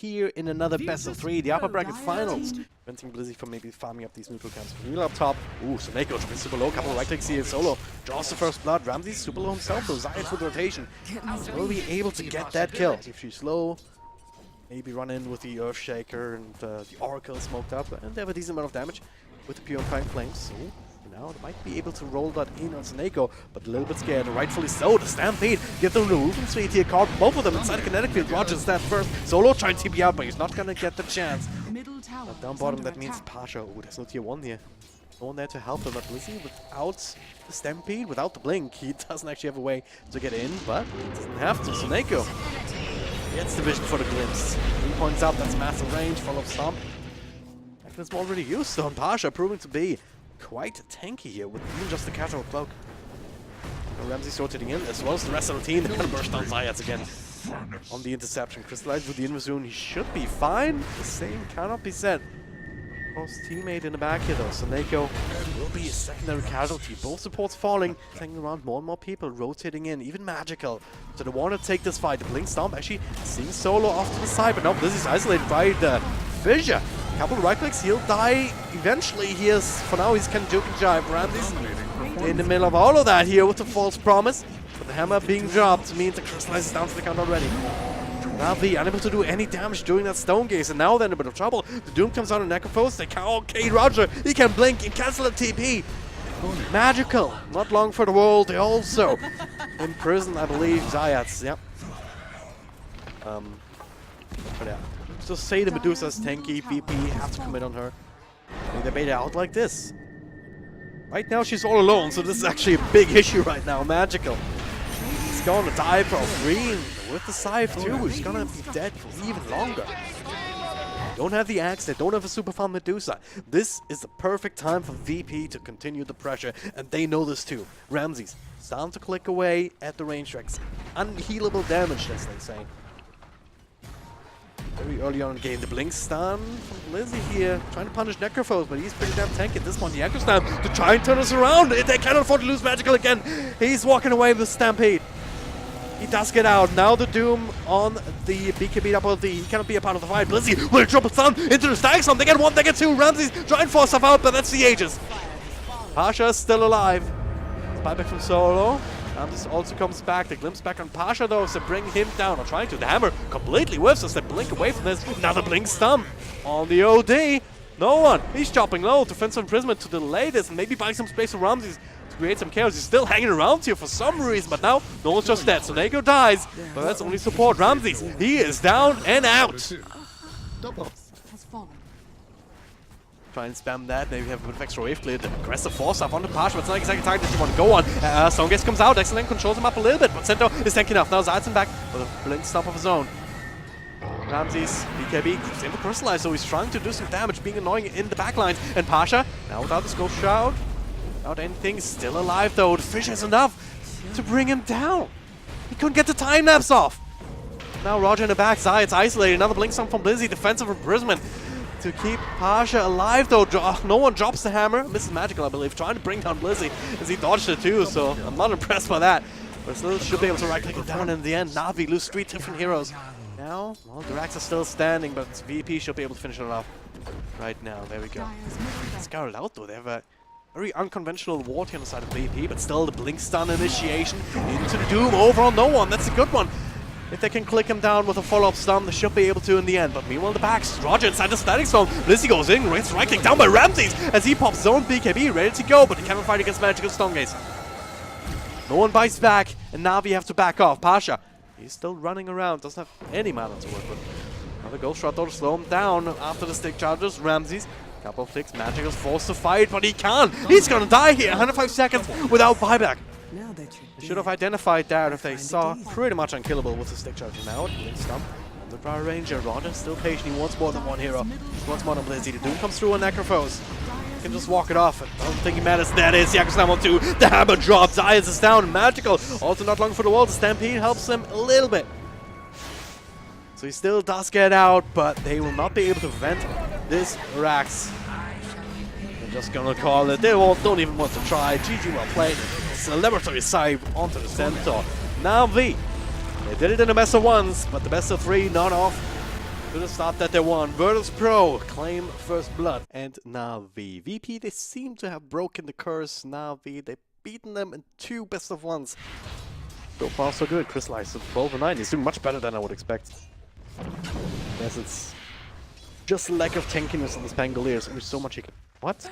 here in another best of 3, the upper bracket finals. Preventing Blizzy from maybe farming up these neutral camps. Real up top. Ooh, Soneko dropping super low. Couple of right clicks here solo. Draws the first blood. Ramsey's super low himself though. Zayat with the rotation. Will be able to get that kill. If she's slow, maybe run in with the Earthshaker and the Oracle smoked up. And they have a decent amount of damage with the Purifying Flames. So now they might be able to roll that in on Soneko, but a little bit scared, rightfully so. The Stampede, get the movement speed here, caught both of them inside the kinetic field. Roger stands first. Solo trying to TP out, but he's not gonna get the chance. But down bottom, that means Pasha. Oh, there's no tier 1 here. No one there to help him. But Blizzy, without the Stampede, without the Blink, he doesn't actually have a way to get in, but he doesn't have to. Soneko gets the vision for the glimpse. 3 points up, that's massive range, follow-up stomp. It's already used on Pasha, proving to be quite tanky here with even just the casual cloak. Ramsey's rotating in as well as the rest of the team. They're gonna burst down Zayats again on the interception. Crystallized with the Invis, he should be fine. The same cannot be said. Close teammate in the back here though. Soneko will be a secondary casualty. Both supports falling, hanging around more and more people, rotating in, even Magical. So they want to take this fight. The Blink Stomp actually seeing Solo off to the side, but no, this is isolated by the Fissure. Couple of right clicks, he'll die eventually. For now he's kind of joking jive. Ramsey's in the middle of all of that here with the false promise. But the hammer being dropped means the Crystallize is down to the count already. NAVI unable to do any damage during that Stone Gaze, and now they're in a bit of trouble. The Doom comes out on Necrophos, they can't okay Roger, he can blink and cancel a TP. Magical, not long for the world, they also imprison, I believe, Zayats, yep. But yeah. Just say the Medusa's tanky, VP, have to commit on her. And they bait her out like this. Right now she's all alone, so this is actually a big issue right now. Magical. He's gonna die for free with the Scythe too. He's gonna be dead for even longer. They don't have the axe, they don't have a super farm Medusa. This is the perfect time for VP to continue the pressure, and they know this too. Ramsey's down to click away at the range tracks. Unhealable damage, as they say. Very early on in the game, the Blink stun from Blizzy here, trying to punish Necrophos, but he's pretty damn tanky at this point. The Echo Stamp to try and turn us around. They cannot afford to lose Magical again. He's walking away with the Stampede. He does get out. Now the Doom on the BKB double D. He cannot be a part of the fight. Blizzy will drop a stun into the Stag Storm. They get 1, they get 2. Ramsey's trying to force stuff out, but that's the Aegis. Pasha is still alive. Buyback from Solo. This also comes back. The glimpse back on Pasha though, so bring him down. Or trying to. The hammer completely whiffs as they blink away from this. Another Blink stun on the OD. No one. He's chopping low. Defensive imprisonment to delay this and maybe buy some space for Ramsey to create some chaos. He's still hanging around here for some reason, but now no one's just dead. Soneko dies, but that's only support. Ramsey, he is down and out. Try and spam that, maybe have a bit of extra wave clear. The aggressive force up on the Pasha, but it's not exactly target that you want to go on. Stonegaze comes out, excellent, controls him up a little bit, but Cento is tanky enough. Now Zayat's back with a Blink stomp of his own. Ramsey's BKB is able to crystallize, so he's trying to do some damage, being annoying in the backlines. And Pasha, now without the Scope Shroud, without anything, still alive though. The Fissure is enough to bring him down. He couldn't get the time lapse off. Now Roger in the back, Zayat's isolated. Another Blink stomp from Blizzy, defensive imprisonment to keep Pasha alive though. No one drops the hammer. Misses Magical, I believe, trying to bring down Blizzy as he dodged it too, so I'm not impressed by that. But still should be able to right click it down in the end. NAVI lose 3 different heroes. Now, well, the racks are still standing, but VP should be able to finish it off right now. There we go. Scarlet out though, they have a very unconventional ward here on the side of VP, but still the Blink stun initiation into the Doom over on no one. That's a good one. If they can click him down with a follow-up stun, they should be able to in the end. But meanwhile, in the backs, Roger inside the Static Storm. Blizzy goes in, right click down by Ramsey's as he pops zone BKB, ready to go, but he cannot fight against Magical Stonegaze. No one bites back, and NAVI have to back off. Pasha, he's still running around, doesn't have any mana to work with. Another Ghost Shot though to slow him down after the stick charges. Ramsey's couple of clicks, Magical's forced to fight, but he can't. He's gonna die here, 105 seconds without buyback. They should have identified that if they saw pretty much unkillable with the stick charge now. Blink stomp on the Power Ranger. Roger still patient, he wants more than one hero. He wants more than Blizzy. The Doom comes through on Necrophos. He can just walk it off. I don't think he matters. That is Yaku's on 2. The hammer drops. Zayas is down. Magical. Also not long for the wall. The Stampede helps him a little bit. So he still does get out, but they will not be able to prevent this Rax. They're just gonna call it. They don't even want to try. GG well played. Celebratory save onto the Centaur. NAVI. They did it in the best of 1s, but the best of 3 not off. Should have stopped at the one. Virtus Pro claim first blood. And NAVI. VP, they seem to have broken the curse. NAVI, they've beaten them in 2 best of ones. So far, so good. Crystallized at 12-9. He's doing much better than I would expect. Yes, it's just lack of tankiness on this Pangolier. There's only so much he can. What?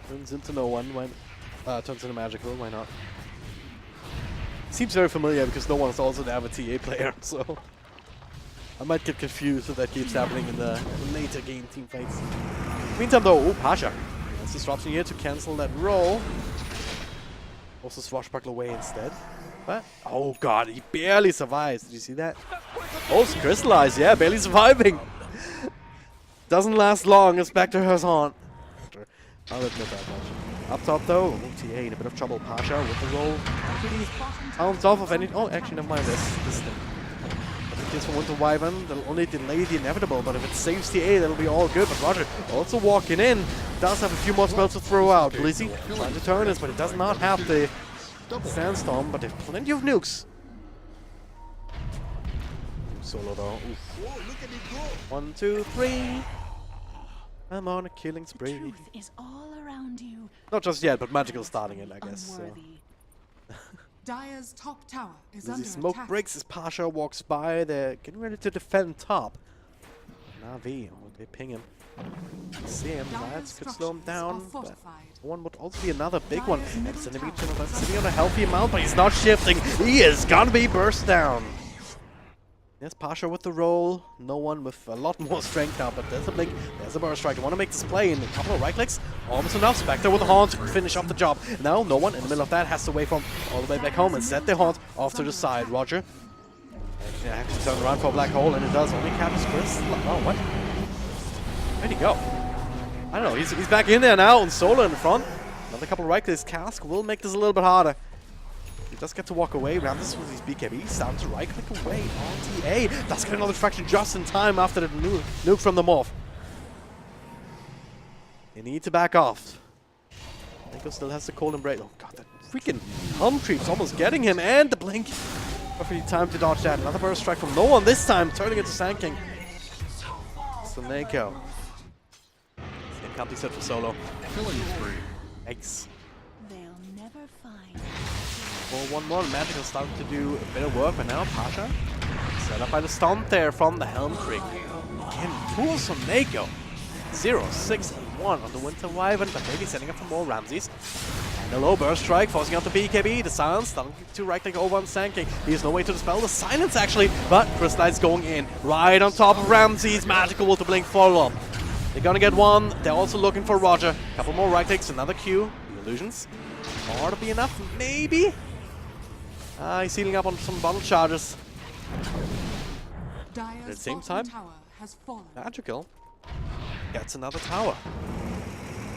Turns into no one. When turns into magical. Why not? Seems very familiar because no one's also the NAVI TA player, so I might get confused if that keeps happening in the later game team fights. Meantime, though, oh, Pasha. That's disruption here to cancel that roll. Also swashbuckle away instead. But, oh god, he barely survives. Did you see that? Also crystallized, yeah, barely surviving. Doesn't last long, it's back to her haunt. I'll admit that much. Up top though, TA in a bit of trouble. Pasha with the roll. Pretty bounced off of any. Oh, actually, never mind this thing. Kills from Winter Wyvern, that'll only delay the inevitable, but if it saves TA, that'll be all good. But Roger also walking in, does have a few more spells to throw out. Blizzy trying to turn this, but it does not have the Sandstorm, but they have plenty of nukes. Solo though. Oof. 1, 2, 3. I'm on a killing spree. The truth is all around you. Not just yet, but Magical starting it, I guess. So. Dire's top tower is As under the smoke attack. breaks as Pasha walks by, they're getting ready to defend top. NAVI, oh, they ping him. See him, Lions could slow him down, but one would also be another big one. And it's an enemy channel that's sitting on a healthy amount, but he's not shifting. He is gonna be burst down. There's Pasha with the roll. No one with a lot more strength now, but there's a blink, there's a burst strike. I want to make this play in a couple of right clicks. Almost enough. Spectre with the haunt to finish off the job. Now, no one in the middle of that has to wait from all the way back home and set the haunt off to the side. Roger. Actually, I have to turn around for a black hole, and it does. Only catches Chris. Oh, what? Where'd he go? I don't know. He's back in there now, and Solo in the front. Another couple of right clicks. Cask will make this a little bit harder. He does get to walk away. Ramses with his BKB. Down to right click away on TA. Does get another fraction just in time after the nuke from the morph. They need to back off. Nico still has the cold embrace. Oh god, that freaking hum creep's almost getting him. And the blink. Perfectly time to dodge that. Another burst strike from no one this time, turning it to Sand King. So Nico. Same can't be set for Solo. Killing spree. Eggs. They'll never find. 4-1-1, Magical starting to do a bit of work, but now Pasha set up by the stomp there from the Helm Creek. Again, pulls from Nako. 0-6-1 on the Winter Wyvern, but maybe setting up for more Ramses. And a low burst strike, forcing out the BKB. The silence starting to right click over on Sand King. He has no way to dispel the silence actually, but Crystallized going in right on top of Ramses. Magical with the blink follow up. They're gonna get one. They're also looking for Roger. Couple more right clicks, another Q. The illusions. Ought to be enough, maybe. He's healing up on some bottle charges. Dire's At the same bottom time, tower has fallen. Magical gets another tower.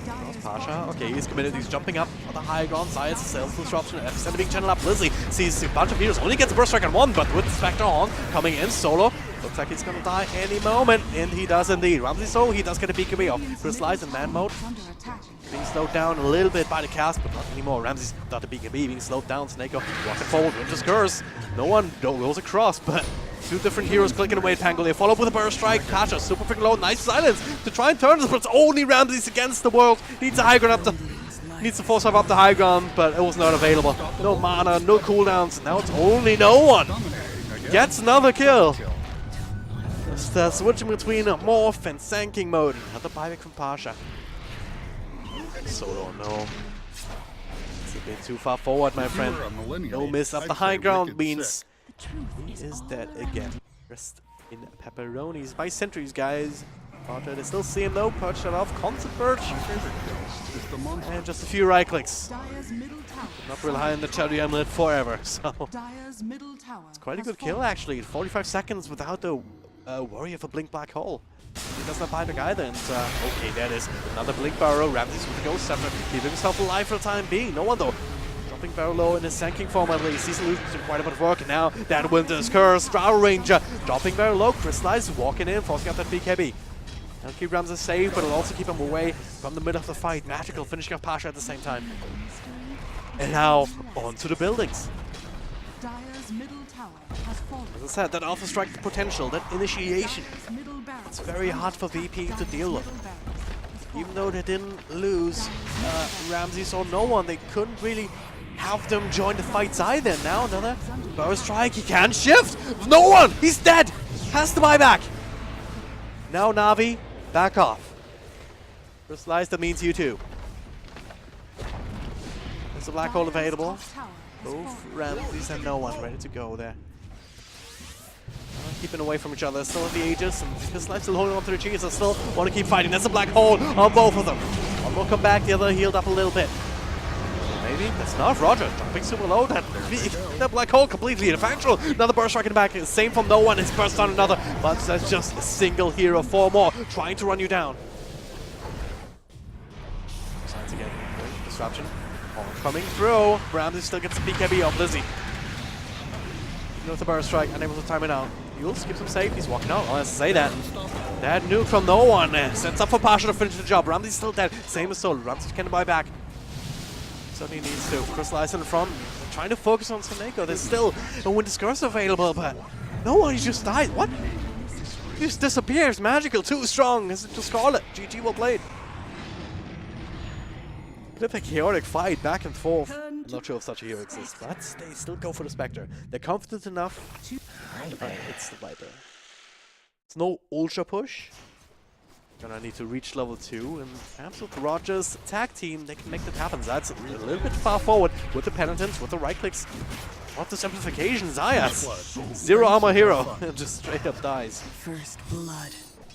Dire's Pasha, bottom okay, tower he's committed. He's jumping up on the high ground. CIS self disruption. F7 being channel up. Lizzie sees a bunch of heroes. Only gets a burst strike on one, but with Spectre on coming in solo. Looks like he's gonna die any moment, and he does indeed. Ramsey solo, he does get a BKB off. Crystallized in man mode. under attack. Being slowed down a little bit by the cast, but not anymore. Ramsey's got the BKB being slowed down. Snako walking forward. Winter's Curse. No one goes across, but two different heroes clicking away at Pangolier. Follow up with a burst strike. Pasha super freaking low. Nice silence to try and turn this, but it's only Ramsey's against the world. Needs a high ground up the. Needs to force up the high ground, but it was not available. No mana, no cooldowns. Now it's only no one. Gets another kill. Just switching between Morph and Sand King mode. Another buyback from Pasha. Solo, no. It's a bit too far forward, my friend. No miss up the high ground means The truth he is all dead around again. Rest in pepperonis by centuries, guys. Pasha, they still see him though. Perch that off. Constant perch. And just a few right clicks. Dire's middle tower. Not real high in the cherry amulet forever, so. Dire's middle tower. It's quite a has good kill fallen. actually. 45 seconds without the worry of a blink black hole. He does not buy the either, and okay, there it is. Another blink barrow. Ramses with the ghost scepter, keeping himself alive for the time being. No one though. Dropping barrel low in his Sand King form at least. These illusions doing quite a bit of work, and now that Winter's Curse, Drow Ranger, dropping barrel low. Crystallized, walking in, forcing out that BKB. That'll keep Ramses safe, but it'll also keep him away from the middle of the fight. Magical finishing off Pasha at the same time. And now, on to the buildings. Dire's middle tower has fallen. As I said, that Alpha Strike potential, that initiation, Dire's middle barracks it's very hard for VP to deal with. middle barracks has fallen. Even though they didn't lose Ramses or no one, they couldn't really have them join the fights either. Now another burst strike, he can't shift! No one! He's dead! Has to buy back! Now Navi, back off. For Slice, that means you too. There's a black hole Dire's available. top tower has Both fallen. Ramses and no one ready to go there. Keeping away from each other, still at the Aegis, and this life still holding on to the cheese, and still want to keep fighting. There's a black hole on both of them. One will come back, the other healed up a little bit. Maybe that's not Roger, jumping super low. That black hole completely ineffectual. Another burst strike in the back, same from no one, it's burst on another, but that's just a single hero, 4 more, trying to run you down. Signs again, disruption. Coming through, Ramsey still gets a BKB on Lizzie. With the burst strike, unable to time it out. Yules keeps him safe, he's walking out. Oh, let's say that. That nuke from no one sets up for Pasha to finish the job. Ramsey's still dead, same as Soul. Ramsey can buy back. Certainly needs to. Crystallize in the front, trying to focus on Seneko. There's still a Winter's Curse available, but no one, he just died. What? He just disappears, magical, too strong. Just call it. GG well played. Bit of a chaotic fight, back and forth. I'm not sure if such a hero exists, but they still go for the Spectre. They're confident enough. It's the Viper. It's no ultra push. Gonna need to reach level 2, and perhaps with Rogers' tag team, they can make that happen. That's a little bit far forward with the penitence, with the right clicks. What the simplification, Zayas. 0 armor hero, just straight up dies. First blood.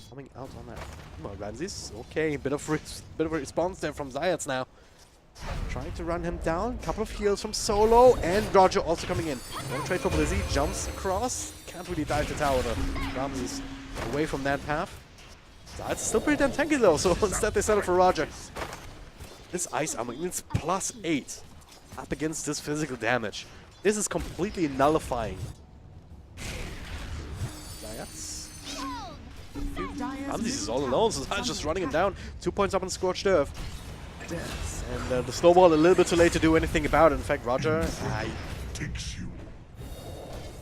Coming out on that. Come on, Ramses. Okay, bit of a response there from Zayas now. Trying to run him down. Couple of heals from Solo, and Roger also coming in. One trade for Blizzy, jumps across. Can't really dive the tower though. Ramses away from that path. It's still pretty damn tanky though, so instead they settle for Roger. This ice armor means +8 up against this physical damage. This is completely nullifying. Zayas. Ramses is all alone, so Zayas just running him down. 2 points up on Scorched Earth. And the snowball a little bit too late to do anything about it. In fact, Roger, I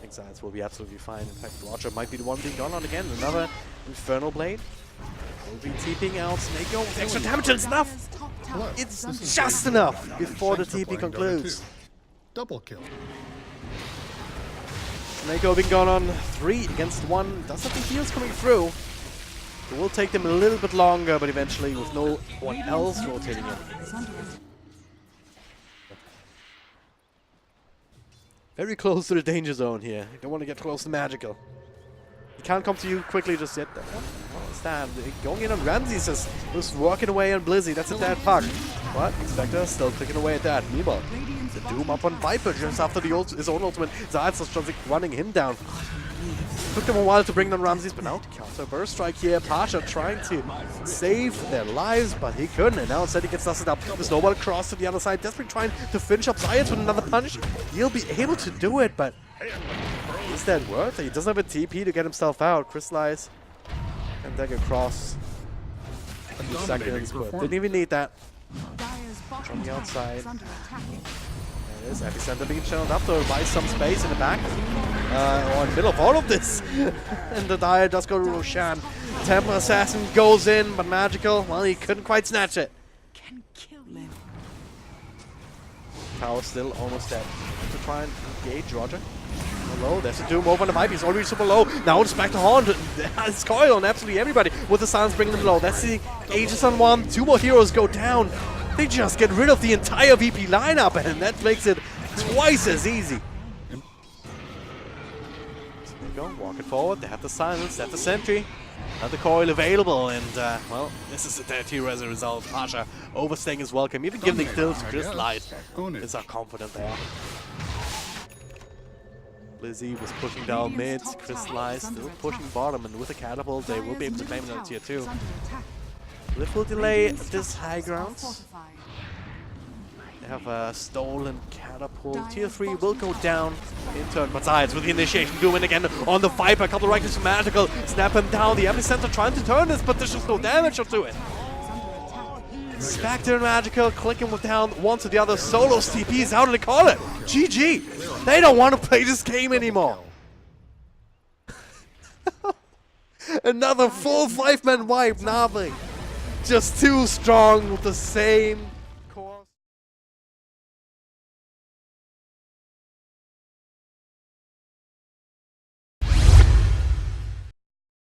think Zayas will be absolutely fine. In fact, Roger might be the one being gone on again. Another Infernal Blade. Will be TPing out Snako with extra damage, and it's enough! It's just enough before the TP concludes. Double kill. Snako being gone on 3 against 1. Does have the heals coming through. It will take them a little bit longer, but eventually with no one else rotating in. Very close to the danger zone here. You don't want to get close to Magical. He can't come to you quickly just yet. What is that? Going in on Ramses, just walking away on Blizzy. That's a dead puck. What? Spectre still clicking away at that. Meanwhile, the Doom up on Viper just after his own ultimate. Zayas is just running him down. Took them a while to bring down Ramses, but now the counter burst strike here. Pasha trying to save their lives, but he couldn't. And now instead he gets dusted up. The snowball across to the other side. Desperately trying to finish up Zayas with another punch. He'll be able to do it, but is that worth it? He doesn't have a TP to get himself out. Crystallize and then across. A few seconds, but didn't even need that. From the outside. Is under attack. There it is, Epicenter being channeled up to buy some space in the back. Or in the middle of all of this. And the Dire does go to Roshan. Temple Assassin goes in, but Magical, well, he couldn't quite snatch it. Can kill you. Tower still almost dead. To try and engage Roger. Low, there's a Doom over on the Viper. He's already super low. Now it's back to Haunt. It's coil on absolutely everybody with the silence bringing them low. That's the Aegis on 1. 2 more heroes go down. They just get rid of the entire VP lineup, and that makes it twice as easy. So there you go, walking forward. They have the silence, they have the sentry, have the coil available, and well, this is a dead hero as a result. Pasha overstaying his welcome, even giving the kill to Crystallize. It's how confident they are. Blizzy was pushing down mid, Crystallize still pushing bottom, and with the catapult they will be able to claim it on tier 2. Little delay this high ground. They have a stolen catapult. Tier 3 will go down in turn, but Zayas with the initiation doing again on the Viper. A couple of right clicks from Magical. Snap him down. The Epicenter trying to turn this, but there's just no damage to it. Spectre and Magical clicking with down one to the other. Solos TPs out in the corner. GG. They don't want to play this game anymore. Another full 5-man wipe, Navi. Just too strong with the same